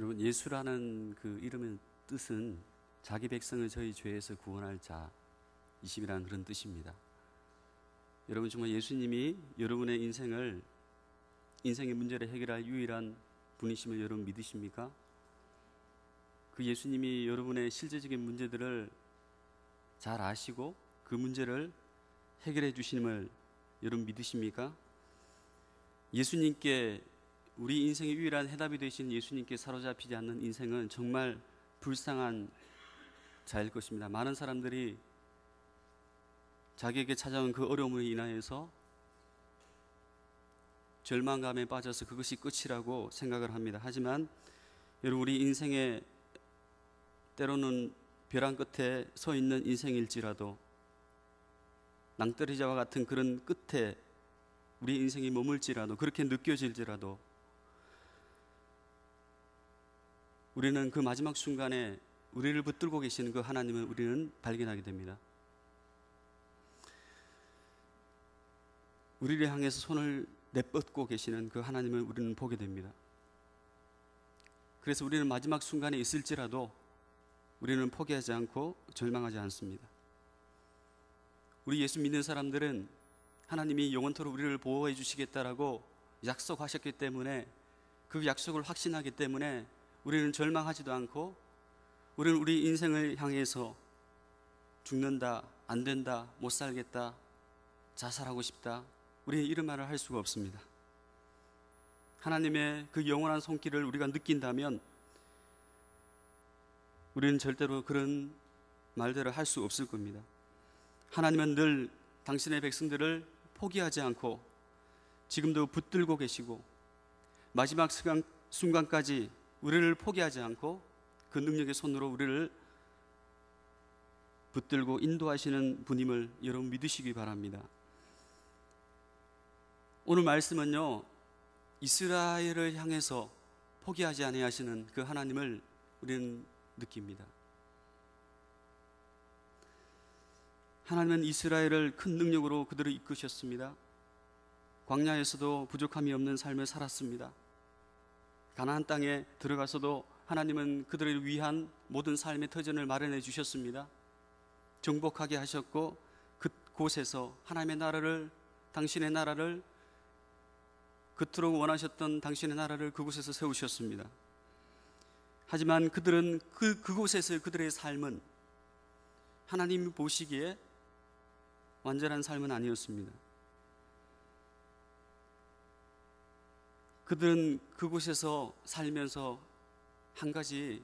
여러분, 예수라는 그 이름의 뜻은 자기 백성을 저희 죄에서 구원할 자이심이라는 그런 뜻입니다. 여러분, 정말 예수님이 여러분의 인생의 문제를 해결할 유일한 분이심을 여러분 믿으십니까? 그 예수님이 여러분의 실제적인 문제들을 잘 아시고 그 문제를 해결해 주심을 여러분 믿으십니까? 예수님께, 우리 인생의 유일한 해답이 되신 예수님께 사로잡히지 않는 인생은 정말 불쌍한 자일 것입니다. 많은 사람들이 자기에게 찾아온 그 어려움으로 인하여서 절망감에 빠져서 그것이 끝이라고 생각을 합니다. 하지만 여러분, 우리 인생의 때로는 벼랑 끝에 서 있는 인생일지라도, 낭떠러지와 같은 그런 끝에 우리 인생이 머물지라도, 그렇게 느껴질지라도 우리는 그 마지막 순간에 우리를 붙들고 계시는 그 하나님을 우리는 발견하게 됩니다. 우리를 향해서 손을 내뻗고 계시는 그 하나님을 우리는 보게 됩니다. 그래서 우리는 마지막 순간에 있을지라도 우리는 포기하지 않고 절망하지 않습니다. 우리 예수 믿는 사람들은 하나님이 영원토록 우리를 보호해 주시겠다라고 약속하셨기 때문에, 그 약속을 확신하기 때문에 우리는 절망하지도 않고, 우리는 우리 인생을 향해서 죽는다, 안 된다, 못 살겠다, 자살하고 싶다, 우리는 이런 말을 할 수가 없습니다. 하나님의 그 영원한 손길을 우리가 느낀다면 우리는 절대로 그런 말들을 할 수 없을 겁니다. 하나님은 늘 당신의 백성들을 포기하지 않고 지금도 붙들고 계시고, 마지막 순간까지 우리를 포기하지 않고 그 능력의 손으로 우리를 붙들고 인도하시는 분임을 여러분 믿으시기 바랍니다. 오늘 말씀은요, 이스라엘을 향해서 포기하지 아니하시는 그 하나님을 우리는 느낍니다. 하나님은 이스라엘을 큰 능력으로 그들을 이끄셨습니다. 광야에서도 부족함이 없는 삶을 살았습니다. 가나안 땅에 들어가서도 하나님은 그들을 위한 모든 삶의 터전을 마련해 주셨습니다. 정복하게 하셨고, 그곳에서 하나님의 나라를, 당신의 나라를, 그토록 원하셨던 당신의 나라를 그곳에서 세우셨습니다. 하지만 그들은 그곳에서의 그들의 삶은 하나님이 보시기에 완전한 삶은 아니었습니다. 그들은 그곳에서 살면서 한 가지,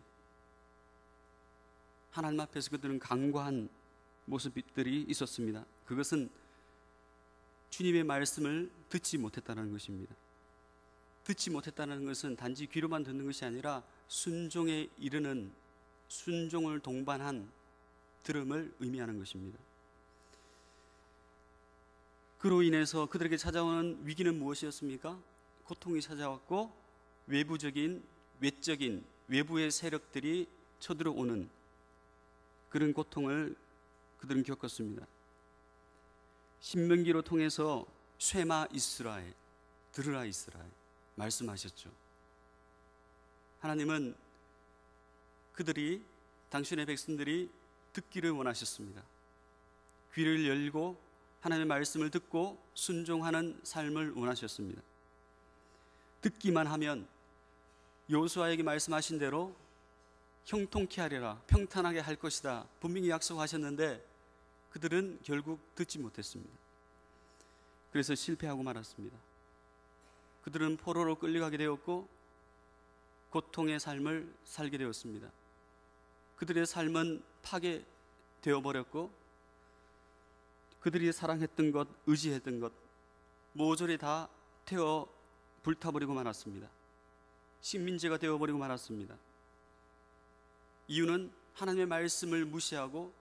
하나님 앞에서 그들은 간과한 모습들이 있었습니다. 그것은 주님의 말씀을 듣지 못했다는 것입니다. 듣지 못했다는 것은 단지 귀로만 듣는 것이 아니라 순종에 이르는, 순종을 동반한 들음을 의미하는 것입니다. 그로 인해서 그들에게 찾아오는 위기는 무엇이었습니까? 고통이 찾아왔고, 외적인 외부의 세력들이 쳐들어오는 그런 고통을 그들은 겪었습니다. 신명기로 통해서 쇠마 이스라엘, 들으라 이스라엘 말씀하셨죠. 하나님은 그들이, 당신의 백성들이 듣기를 원하셨습니다. 귀를 열고 하나님의 말씀을 듣고 순종하는 삶을 원하셨습니다. 듣기만 하면 여호수아에게 말씀하신 대로 형통케 하리라, 평탄하게 할 것이다 분명히 약속하셨는데 그들은 결국 듣지 못했습니다. 그래서 실패하고 말았습니다. 그들은 포로로 끌려가게 되었고 고통의 삶을 살게 되었습니다. 그들의 삶은 파괴되어 버렸고, 그들이 사랑했던 것, 의지했던 것 모조리 다 태워 불타버리고 말았습니다. 식민지가 되어버리고 말았습니다. 이유는 하나님의 말씀을 무시하고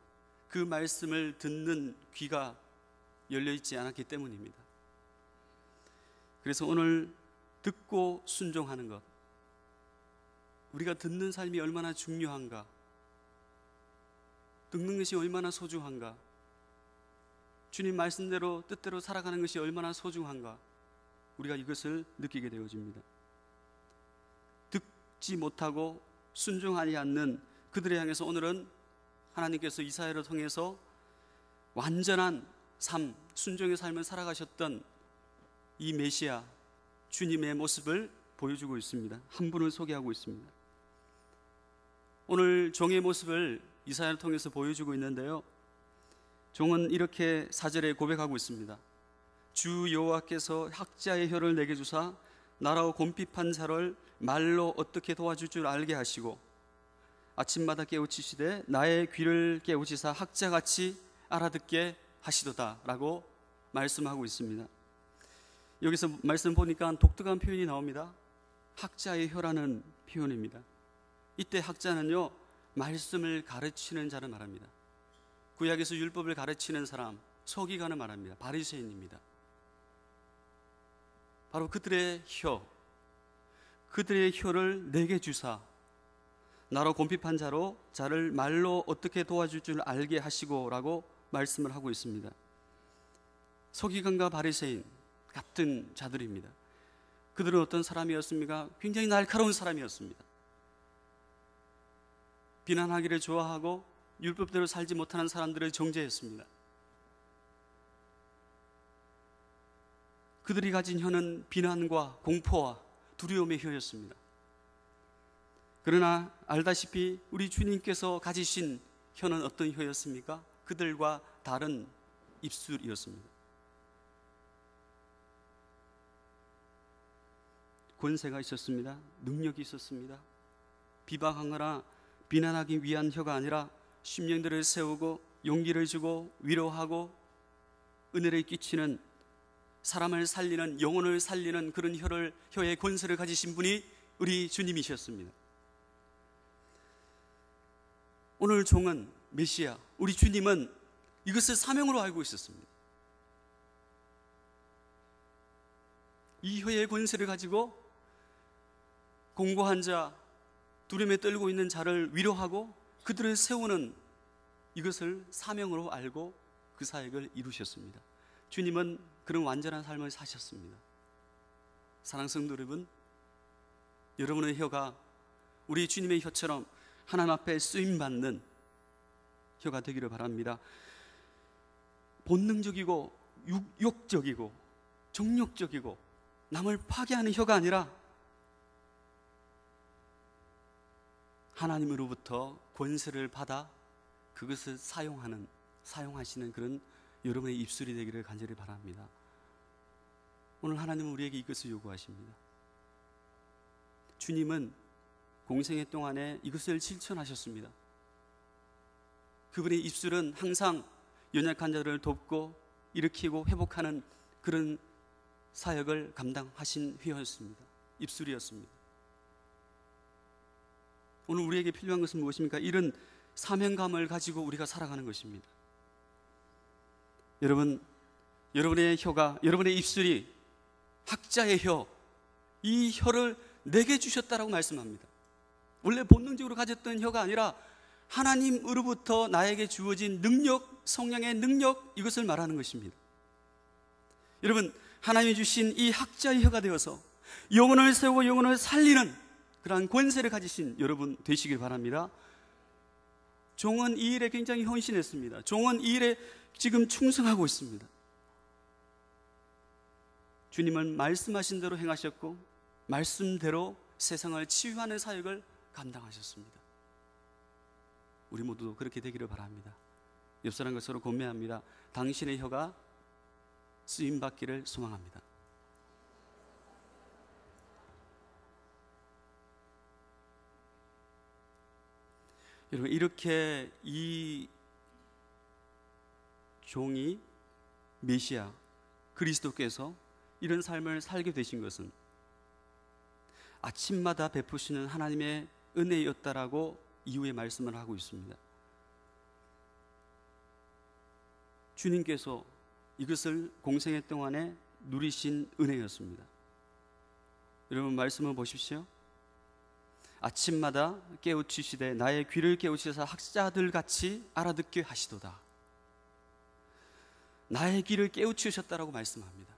그 말씀을 듣는 귀가 열려있지 않았기 때문입니다. 그래서 오늘 듣고 순종하는 것, 우리가 듣는 삶이 얼마나 중요한가, 듣는 것이 얼마나 소중한가, 주님 말씀대로 뜻대로 살아가는 것이 얼마나 소중한가, 우리가 이것을 느끼게 되어집니다. 듣지 못하고 순종하지 않는 그들을 향해서 오늘은 하나님께서 이사야를 통해서 완전한 삶, 순종의 삶을 살아가셨던 이 메시아 주님의 모습을 보여주고 있습니다. 한 분을 소개하고 있습니다. 오늘 종의 모습을 이사야를 통해서 보여주고 있는데요, 종은 이렇게 4절에 고백하고 있습니다. 주 여호와께서 학자의 혀를 내게 주사 나라와 곰핍한 자를 말로 어떻게 도와줄 줄 알게 하시고 아침마다 깨우치시되 나의 귀를 깨우치사 학자같이 알아듣게 하시도다 라고 말씀하고 있습니다. 여기서 말씀 보니까 독특한 표현이 나옵니다. 학자의 혀라는 표현입니다. 이때 학자는요, 말씀을 가르치는 자를 말합니다. 구약에서 율법을 가르치는 사람, 서기관을 말합니다. 바리새인입니다. 바로 그들의 혀를 내게 주사 나로 곰핍한 자를 말로 어떻게 도와줄 줄 알게 하시고 라고 말씀을 하고 있습니다. 서기관과 바리새인 같은 자들입니다. 그들은 어떤 사람이었습니까? 굉장히 날카로운 사람이었습니다. 비난하기를 좋아하고 율법대로 살지 못하는 사람들을 정죄했습니다. 그들이 가진 혀는 비난과 공포와 두려움의 혀였습니다. 그러나 알다시피 우리 주님께서 가지신 혀는 어떤 혀였습니까? 그들과 다른 입술이었습니다. 권세가 있었습니다. 능력이 있었습니다. 비방하거나 비난하기 위한 혀가 아니라 심령들을 세우고 용기를 주고 위로하고 은혜를 끼치는, 사람을 살리는, 영혼을 살리는 그런 혀의 권세를 가지신 분이 우리 주님이셨습니다. 오늘 종은 메시아, 우리 주님은 이것을 사명으로 알고 있었습니다. 이 혀의 권세를 가지고 공고한 자, 두려움에 떨고 있는 자를 위로하고 그들을 세우는, 이것을 사명으로 알고 그 사역을 이루셨습니다. 주님은 그런 완전한 삶을 사셨습니다. 사랑하는 성도 여러분, 여러분의 혀가 우리 주님의 혀처럼 하나님 앞에 쓰임받는 혀가 되기를 바랍니다. 본능적이고 육욕적이고 정욕적이고 남을 파괴하는 혀가 아니라 하나님으로부터 권세를 받아 그것을 사용하시는 그런 여러분의 입술이 되기를 간절히 바랍니다. 오늘 하나님은 우리에게 이것을 요구하십니다. 주님은 공생애 동안에 이것을 실천하셨습니다. 그분의 입술은 항상 연약한 자들을 돕고 일으키고 회복하는 그런 사역을 감당하신 휘였습니다. 입술이었습니다. 오늘 우리에게 필요한 것은 무엇입니까? 이런 사명감을 가지고 우리가 살아가는 것입니다. 여러분, 여러분의 혀가, 여러분의 입술이 학자의 혀, 이 혀를 내게 주셨다라고 말씀합니다. 원래 본능적으로 가졌던 혀가 아니라 하나님으로부터 나에게 주어진 능력, 성령의 능력, 이것을 말하는 것입니다. 여러분, 하나님이 주신 이 학자의 혀가 되어서 영혼을 세우고 영혼을 살리는 그러한 권세를 가지신 여러분 되시길 바랍니다. 종은 이 일에 굉장히 헌신했습니다. 종은 이 일에 지금 충성하고 있습니다. 주님은 말씀하신 대로 행하셨고 말씀대로 세상을 치유하는 사역을 감당하셨습니다. 우리 모두 그렇게 되기를 바랍니다. 옆 사람과 서로 권면합니다. 당신의 혀가 쓰임받기를 소망합니다. 여러분, 이렇게 이 종이 메시아 그리스도께서 이런 삶을 살게 되신 것은 아침마다 베푸시는 하나님의 은혜였다라고 이후에 말씀을 하고 있습니다. 주님께서 이것을 공생애 동안에 누리신 은혜였습니다. 여러분, 말씀을 보십시오. 아침마다 깨우치시되 나의 귀를 깨우치사 학자들 같이 알아듣게 하시도다. 나의 귀를 깨우치셨다라고 말씀합니다.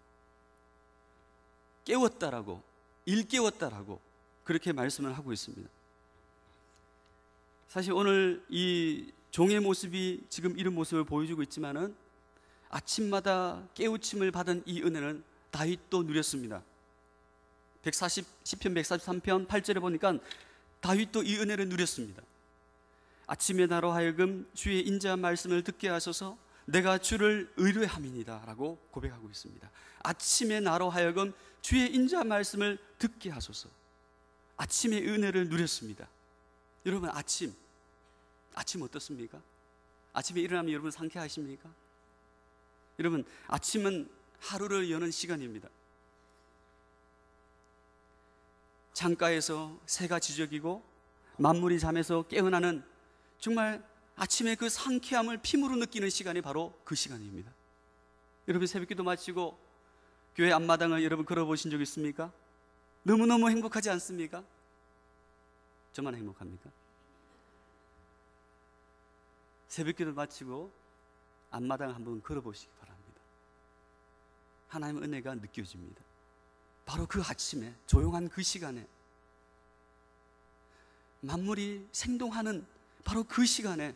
깨웠다라고, 일깨웠다라고, 그렇게 말씀을 하고 있습니다. 사실 오늘 이 종의 모습이 지금 이런 모습을 보여주고 있지만은 아침마다 깨우침을 받은 이 은혜는 다윗도 누렸습니다. 10편 143편 8절에 보니까 다윗도 이 은혜를 누렸습니다. 아침에 나로 하여금 주의 인자한 말씀을 듣게 하소서 내가 주를 의뢰함이니이다 라고 고백하고 있습니다. 아침에 나로 하여금 주의 인자한 말씀을 듣게 하소서. 아침의 은혜를 누렸습니다. 여러분 아침 어떻습니까? 아침에 일어나면 여러분 상쾌하십니까? 여러분 아침은 하루를 여는 시간입니다. 창가에서 새가 지저귀고 만물이 잠에서 깨어나는 정말 아침에 그 상쾌함을 피부로 느끼는 시간이 바로 그 시간입니다. 여러분 새벽기도 마치고 교회 앞마당을 여러분 걸어보신 적 있습니까? 너무너무 행복하지 않습니까? 저만 행복합니까? 새벽기도 마치고 앞마당 한번 걸어보시기 바랍니다. 하나님의 은혜가 느껴집니다. 바로 그 아침에 조용한 그 시간에 만물이 생동하는 바로 그 시간에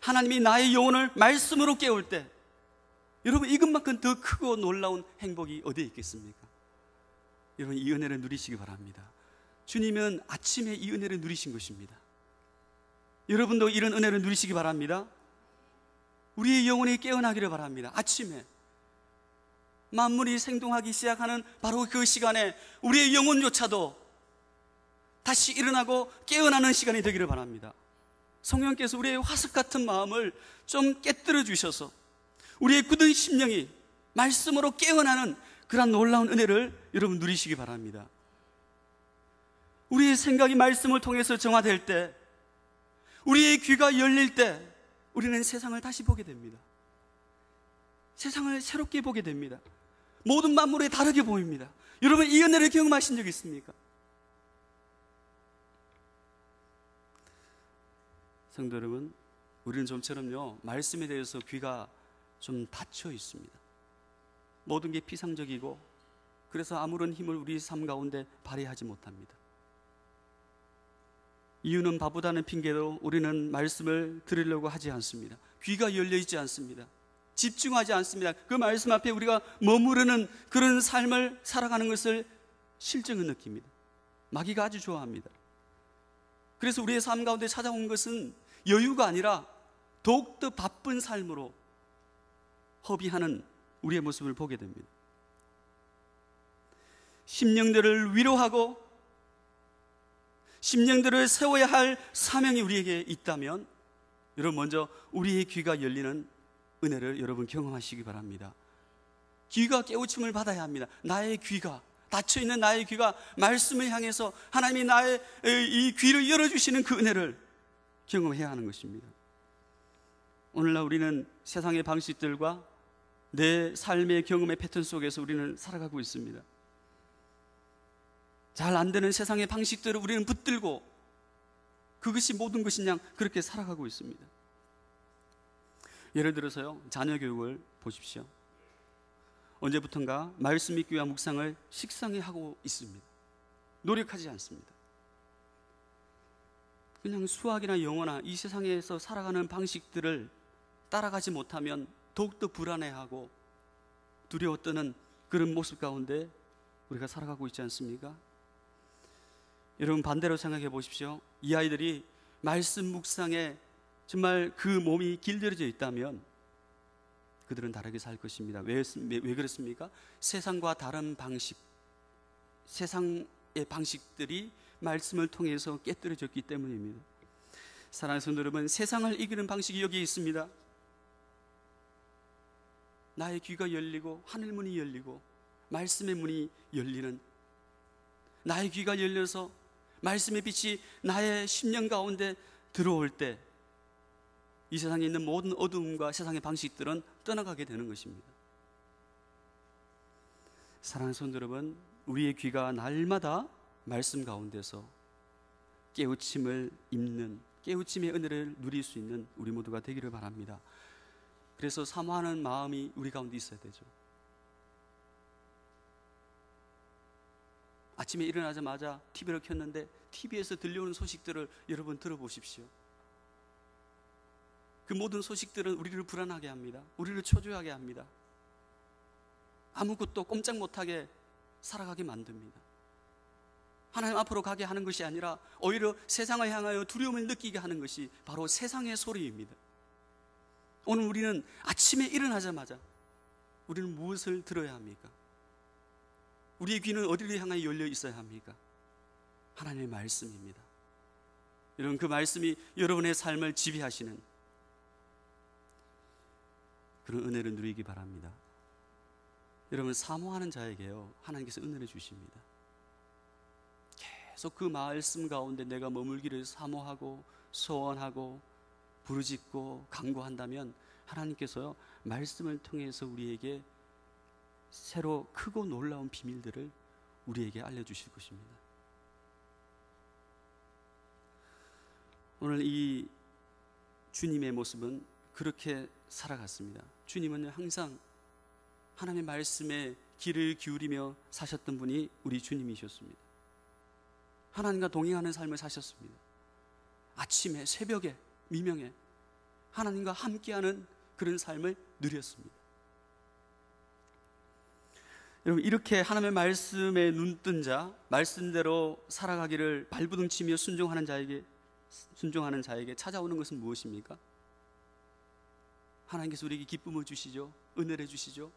하나님이 나의 영혼을 말씀으로 깨울 때 여러분 이것만큼 더 크고 놀라운 행복이 어디에 있겠습니까? 여러분 이 은혜를 누리시기 바랍니다. 주님은 아침에 이 은혜를 누리신 것입니다. 여러분도 이런 은혜를 누리시기 바랍니다. 우리의 영혼이 깨어나기를 바랍니다. 아침에 만물이 생동하기 시작하는 바로 그 시간에 우리의 영혼조차도 다시 일어나고 깨어나는 시간이 되기를 바랍니다. 성령께서 우리의 화석 같은 마음을 좀 깨뜨려 주셔서 우리의 굳은 심령이 말씀으로 깨어나는 그런 놀라운 은혜를 여러분 누리시기 바랍니다. 우리의 생각이 말씀을 통해서 정화될 때, 우리의 귀가 열릴 때 우리는 세상을 다시 보게 됩니다. 세상을 새롭게 보게 됩니다. 모든 만물이 다르게 보입니다. 여러분 이 은혜를 경험하신 적 있습니까? 성도 여러분, 우리는 좀처럼요 말씀에 대해서 귀가 좀 닫혀 있습니다. 모든 게 피상적이고 그래서 아무런 힘을 우리 삶 가운데 발휘하지 못합니다. 이유는 바보다는 핑계로 우리는 말씀을 들으려고 하지 않습니다. 귀가 열려 있지 않습니다. 집중하지 않습니다. 그 말씀 앞에 우리가 머무르는 그런 삶을 살아가는 것을 실증을 느낍니다. 마귀가 아주 좋아합니다. 그래서 우리의 삶 가운데 찾아온 것은 여유가 아니라 더욱더 바쁜 삶으로 허비하는 우리의 모습을 보게 됩니다. 심령들을 위로하고 심령들을 세워야 할 사명이 우리에게 있다면 여러분 먼저 우리의 귀가 열리는 은혜를 여러분 경험하시기 바랍니다. 귀가 깨우침을 받아야 합니다. 나의 귀가 닫혀있는 나의 귀가 말씀을 향해서 하나님이 나의 이 귀를 열어주시는 그 은혜를 경험해야 하는 것입니다. 오늘날 우리는 세상의 방식들과 내 삶의 경험의 패턴 속에서 우리는 살아가고 있습니다. 잘 안 되는 세상의 방식들을 우리는 붙들고 그것이 모든 것이냐 그렇게 살아가고 있습니다. 예를 들어서요 자녀 교육을 보십시오. 언제부턴가 말씀 읽기와 묵상을 식상히 하고 있습니다. 노력하지 않습니다. 그냥 수학이나 영어나 이 세상에서 살아가는 방식들을 따라가지 못하면 더욱더 불안해하고 두려워 떠는 그런 모습 가운데 우리가 살아가고 있지 않습니까? 여러분 반대로 생각해 보십시오. 이 아이들이 말씀 묵상에 정말 그 몸이 길들여져 있다면 그들은 다르게 살 것입니다. 왜 그렇습니까? 세상과 다른 방식, 세상의 방식들이 말씀을 통해서 깨뜨려졌기 때문입니다. 사랑하는 성도 여러분, 세상을 이기는 방식이 여기에 있습니다. 나의 귀가 열리고 하늘 문이 열리고 말씀의 문이 열리는, 나의 귀가 열려서 말씀의 빛이 나의 심령 가운데 들어올 때 이 세상에 있는 모든 어두움과 세상의 방식들은 떠나가게 되는 것입니다. 사랑하는 성도 여러분, 우리의 귀가 날마다 말씀 가운데서 깨우침을 입는, 깨우침의 은혜를 누릴 수 있는 우리 모두가 되기를 바랍니다. 그래서 사모하는 마음이 우리 가운데 있어야 되죠. 아침에 일어나자마자 TV를 켰는데 TV에서 들려오는 소식들을 여러분 들어보십시오. 그 모든 소식들은 우리를 불안하게 합니다. 우리를 초조하게 합니다. 아무것도 꼼짝 못하게 살아가게 만듭니다. 하나님 앞으로 가게 하는 것이 아니라 오히려 세상을 향하여 두려움을 느끼게 하는 것이 바로 세상의 소리입니다. 오늘 우리는 아침에 일어나자마자 우리는 무엇을 들어야 합니까? 우리의 귀는 어디를 향하여 열려 있어야 합니까? 하나님의 말씀입니다. 여러분, 그 말씀이 여러분의 삶을 지배하시는 그런 은혜를 누리기 바랍니다. 여러분, 사모하는 자에게요, 하나님께서 은혜를 주십니다. 계속 그 말씀 가운데 내가 머물기를 사모하고 소원하고 부르짖고 간구한다면 하나님께서요, 말씀을 통해서 우리에게 새로 크고 놀라운 비밀들을 우리에게 알려주실 것입니다. 오늘 이 주님의 모습은 그렇게 살아갔습니다. 주님은 항상 하나님의 말씀에 귀를 기울이며 사셨던 분이 우리 주님이셨습니다. 하나님과 동행하는 삶을 사셨습니다. 아침에, 새벽에, 미명에 하나님과 함께하는 그런 삶을 누렸습니다. 여러분, 이렇게 하나님의 말씀에 눈뜬 자, 말씀대로 살아가기를 발부둥치며 순종하는 자에게 찾아오는 것은 무엇입니까? 하나님께서 우리에게 기쁨을 주시죠. 은혜를 주시죠.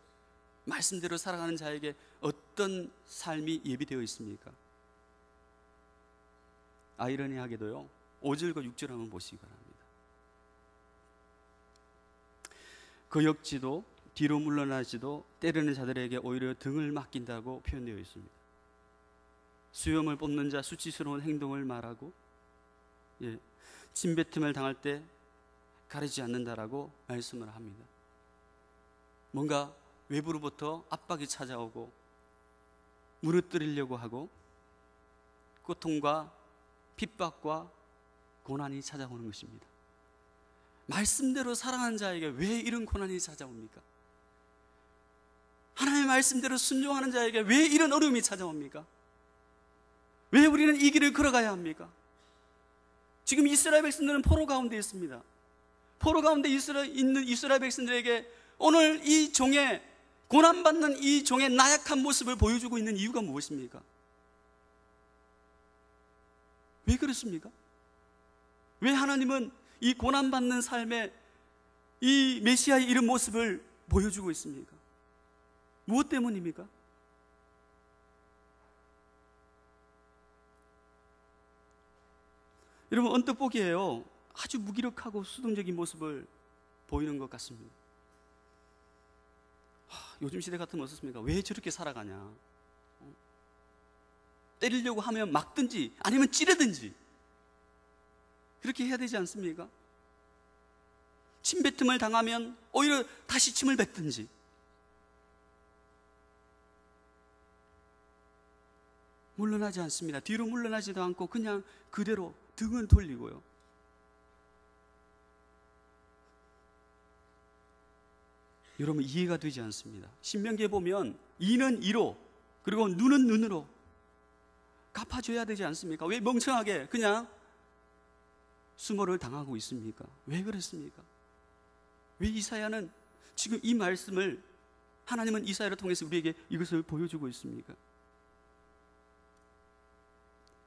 말씀대로 살아가는 자에게 어떤 삶이 예비되어 있습니까? 아이러니하게도요, 5절과 6절 한번 보시기 바랍니다. 거역지도 뒤로 물러나지도 때리는 자들에게 오히려 등을 맡긴다고 표현되어 있습니다. 수염을 뽑는 자 수치스러운 행동을 말하고, 침뱉음을 당할 때 가리지 않는다라고 말씀을 합니다. 뭔가 외부로부터 압박이 찾아오고 무너뜨리려고 하고 고통과 핍박과 고난이 찾아오는 것입니다. 말씀대로 살아가는 자에게 왜 이런 고난이 찾아옵니까? 하나님의 말씀대로 순종하는 자에게 왜 이런 어려움이 찾아옵니까? 왜 우리는 이 길을 걸어가야 합니까? 지금 이스라엘 백성들은 포로 가운데 있습니다. 포로 가운데 있는 이스라엘 백성들에게 오늘 이 종의, 고난받는 이 종의 나약한 모습을 보여주고 있는 이유가 무엇입니까? 왜 그렇습니까? 왜 하나님은 이 고난받는 삶에 이 메시아의 이런 모습을 보여주고 있습니까? 무엇 때문입니까? 여러분, 언뜻 보기에요, 아주 무기력하고 수동적인 모습을 보이는 것 같습니다. 요즘 시대 같으면 어떻습니까? 왜 저렇게 살아가냐? 때리려고 하면 막든지 아니면 찌르든지 그렇게 해야 되지 않습니까? 침뱉음을 당하면 오히려 다시 침을 뱉든지, 물러나지 않습니다. 뒤로 물러나지도 않고 그냥 그대로 등을 돌리고요. 여러분, 이해가 되지 않습니다. 신명기에 보면 이는 이로 그리고 눈은 눈으로 갚아줘야 되지 않습니까? 왜 멍청하게 그냥 수모를 당하고 있습니까? 왜 그랬습니까? 왜 이사야는 지금 이 말씀을, 하나님은 이사야를 통해서 우리에게 이것을 보여주고 있습니까?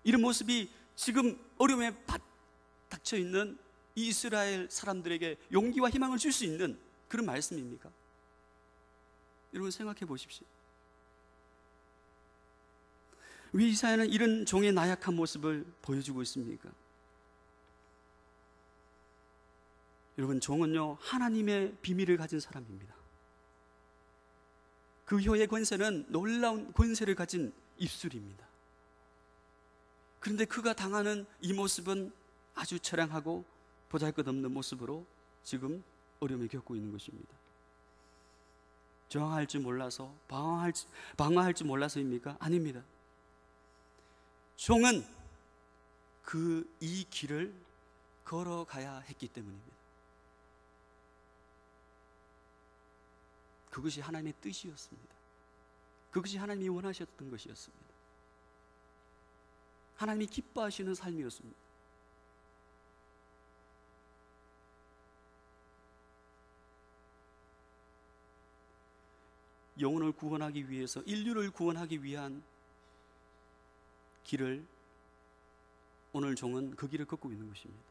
이런 모습이 지금 어려움에 닥쳐 있는 이 이스라엘 사람들에게 용기와 희망을 줄 수 있는 그런 말씀입니까? 여러분, 생각해 보십시오. 왜 이사야는 이런 종의 나약한 모습을 보여주고 있습니까? 여러분, 종은요, 하나님의 비밀을 가진 사람입니다. 그 혀의 권세는 놀라운 권세를 가진 입술입니다. 그런데 그가 당하는 이 모습은 아주 처량하고 보잘것없는 모습으로 지금 어려움을 겪고 있는 것입니다. 저항할 줄 몰라서, 방어할 줄 몰라서입니까? 아닙니다. 종은 이 길을 걸어가야 했기 때문입니다. 그것이 하나님의 뜻이었습니다. 그것이 하나님이 원하셨던 것이었습니다. 하나님이 기뻐하시는 삶이었습니다. 영혼을 구원하기 위해서, 인류를 구원하기 위한 길을 오늘 종은 그 길을 걷고 있는 것입니다.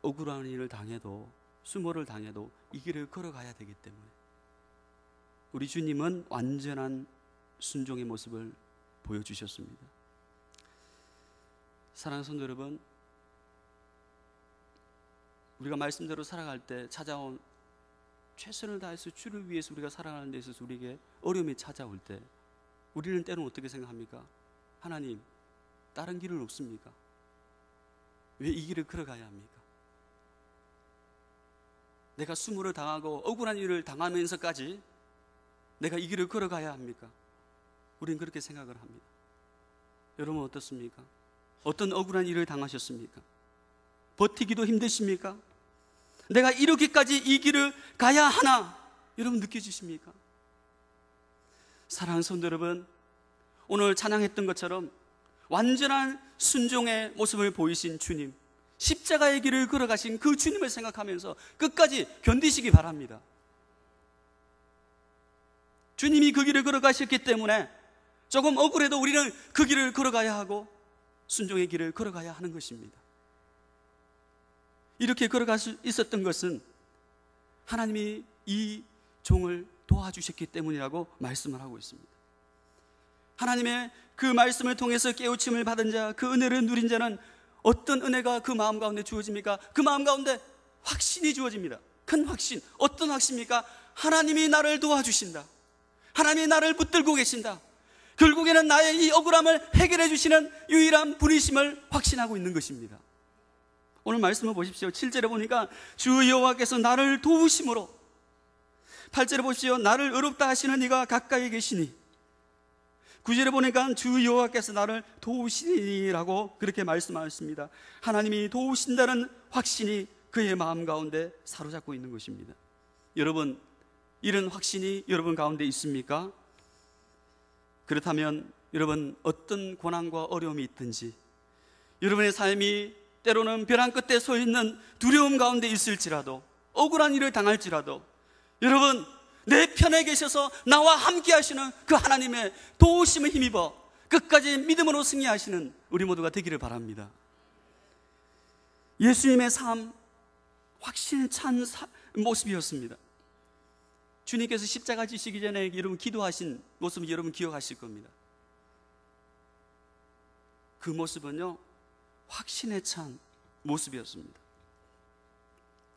억울한 일을 당해도, 수모를 당해도 이 길을 걸어가야 되기 때문에 우리 주님은 완전한 순종의 모습을 보여주셨습니다. 사랑하는 성도 여러분, 우리가 말씀대로 살아갈 때 찾아온, 최선을 다해서 주를 위해서 우리가 살아가는 데 있어서 우리에게 어려움이 찾아올 때 우리는 때로는 어떻게 생각합니까? 하나님, 다른 길은 없습니까? 왜 이 길을 걸어가야 합니까? 내가 수모를 당하고 억울한 일을 당하면서까지 내가 이 길을 걸어가야 합니까? 우리는 그렇게 생각을 합니다. 여러분 어떻습니까? 어떤 억울한 일을 당하셨습니까? 버티기도 힘드십니까? 내가 이렇게까지 이 길을 가야 하나? 여러분 느껴지십니까? 사랑하는 성도 여러분, 오늘 찬양했던 것처럼 완전한 순종의 모습을 보이신 주님, 십자가의 길을 걸어가신 그 주님을 생각하면서 끝까지 견디시기 바랍니다. 주님이 그 길을 걸어가셨기 때문에 조금 억울해도 우리는 그 길을 걸어가야 하고 순종의 길을 걸어가야 하는 것입니다. 이렇게 걸어갈 수 있었던 것은 하나님이 이 종을 도와주셨기 때문이라고 말씀을 하고 있습니다. 하나님의 그 말씀을 통해서 깨우침을 받은 자, 그 은혜를 누린 자는 어떤 은혜가 그 마음 가운데 주어집니까? 그 마음 가운데 확신이 주어집니다. 큰 확신. 어떤 확신입니까? 하나님이 나를 도와주신다. 하나님이 나를 붙들고 계신다. 결국에는 나의 이 억울함을 해결해 주시는 유일한 분이심을 확신하고 있는 것입니다. 오늘 말씀을 보십시오. 7절에 보니까 주 여호와께서 나를 도우심으로, 8절에 보십시오. 나를 의롭다 하시는 이가 가까이 계시니, 9절에 보니까 주 여호와께서 나를 도우시니라고 그렇게 말씀하셨습니다. 하나님이 도우신다는 확신이 그의 마음 가운데 사로잡고 있는 것입니다. 여러분, 이런 확신이 여러분 가운데 있습니까? 그렇다면 여러분 어떤 고난과 어려움이 있든지, 여러분의 삶이 때로는 벼랑 끝에 서 있는 두려움 가운데 있을지라도, 억울한 일을 당할지라도, 여러분 내 편에 계셔서 나와 함께 하시는 그 하나님의 도우심을 힘입어 끝까지 믿음으로 승리하시는 우리 모두가 되기를 바랍니다. 예수님의 삶, 확신에 찬 모습이었습니다. 주님께서 십자가 지시기 전에 여러분 기도하신 모습을 여러분 기억하실 겁니다. 그 모습은요, 확신에 찬 모습이었습니다.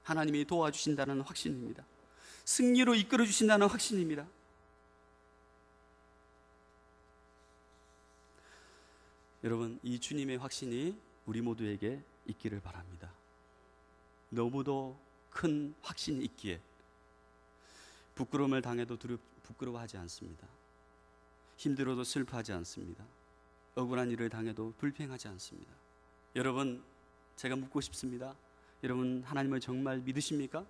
하나님이 도와주신다는 확신입니다. 승리로 이끌어 주신다는 확신입니다. 여러분, 이 주님의 확신이 우리 모두에게 있기를 바랍니다. 너무도 큰 확신이 있기에 부끄러움을 당해도 부끄러워하지 않습니다. 힘들어도 슬퍼하지 않습니다. 억울한 일을 당해도 불평하지 않습니다. 여러분, 제가 묻고 싶습니다. 여러분 하나님을 정말 믿으십니까?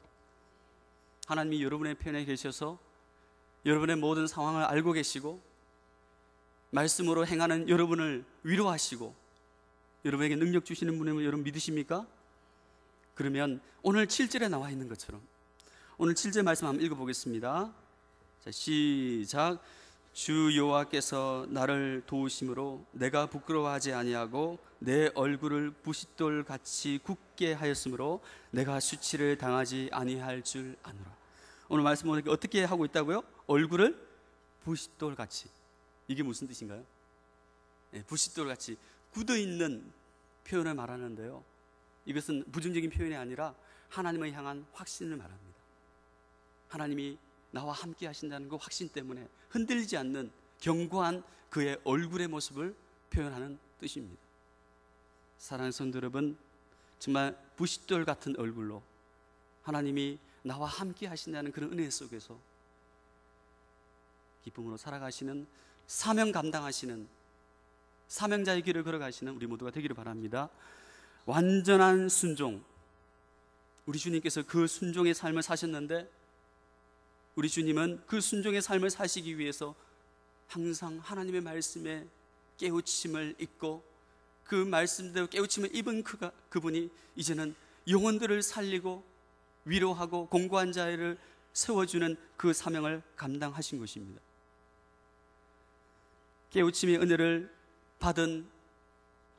하나님이 여러분의 편에 계셔서 여러분의 모든 상황을 알고 계시고 말씀으로 행하는 여러분을 위로하시고 여러분에게 능력 주시는 분임을 여러분 믿으십니까? 그러면 오늘 7절에 나와 있는 것처럼 오늘 7절 말씀 한번 읽어보겠습니다. 자, 시작. 주 여호와께서 나를 도우심으로 내가 부끄러워하지 아니하고 내 얼굴을 부싯돌 같이 굳게 하였으므로 내가 수치를 당하지 아니할 줄 아노라. 오늘 말씀 보니까 어떻게 하고 있다고요? 얼굴을 부싯돌 같이. 이게 무슨 뜻인가요? 네, 부싯돌 같이 굳어 있는 표현을 말하는데요, 이것은 부정적인 표현이 아니라 하나님을 향한 확신을 말합니다. 하나님이 나와 함께 하신다는 그 확신 때문에 흔들리지 않는 견고한 그의 얼굴의 모습을 표현하는 뜻입니다. 사랑하는 성도 여러분, 정말 부싯돌 같은 얼굴로 하나님이 나와 함께 하신다는 그런 은혜 속에서 기쁨으로 살아가시는, 사명 감당하시는 사명자의 길을 걸어가시는 우리 모두가 되기를 바랍니다. 완전한 순종, 우리 주님께서 그 순종의 삶을 사셨는데 우리 주님은 그 순종의 삶을 사시기 위해서 항상 하나님의 말씀에 깨우침을 입고 그 말씀대로 깨우침을 입은 그분이 이제는 영혼들을 살리고 위로하고 공고한 자를 세워주는 그 사명을 감당하신 것입니다. 깨우침의 은혜를 받은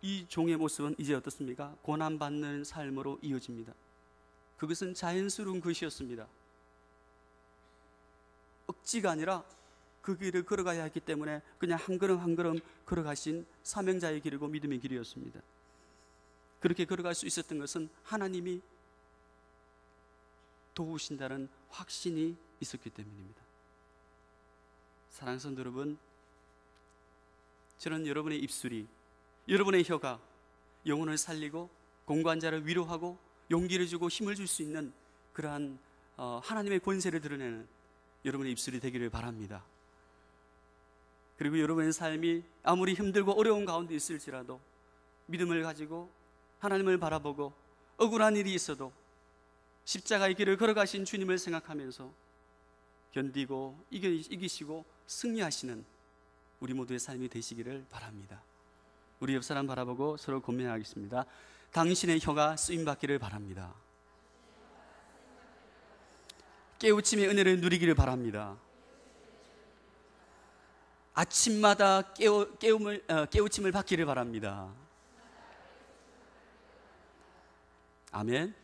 이 종의 모습은 이제 어떻습니까? 고난받는 삶으로 이어집니다. 그것은 자연스러운 것이었습니다. 억지가 아니라 그 길을 걸어가야 했기 때문에 그냥 한 걸음 한 걸음 걸어가신 사명자의 길이고 믿음의 길이었습니다. 그렇게 걸어갈 수 있었던 것은 하나님이 도우신다는 확신이 있었기 때문입니다. 사랑하는 성도 여러분, 저는 여러분의 입술이, 여러분의 혀가 영혼을 살리고 공고한 자를 위로하고 용기를 주고 힘을 줄 수 있는 그러한 하나님의 권세를 드러내는 여러분의 입술이 되기를 바랍니다. 그리고 여러분의 삶이 아무리 힘들고 어려운 가운데 있을지라도 믿음을 가지고 하나님을 바라보고 억울한 일이 있어도 십자가의 길을 걸어가신 주님을 생각하면서 견디고 이기시고 승리하시는 우리 모두의 삶이 되시기를 바랍니다. 우리 옆 사람 바라보고 서로 고민하겠습니다. 당신의 혀가 쓰임받기를 바랍니다. 깨우침의 은혜를 누리기를 바랍니다. 아침마다 깨우침을 받기를 바랍니다. 아멘.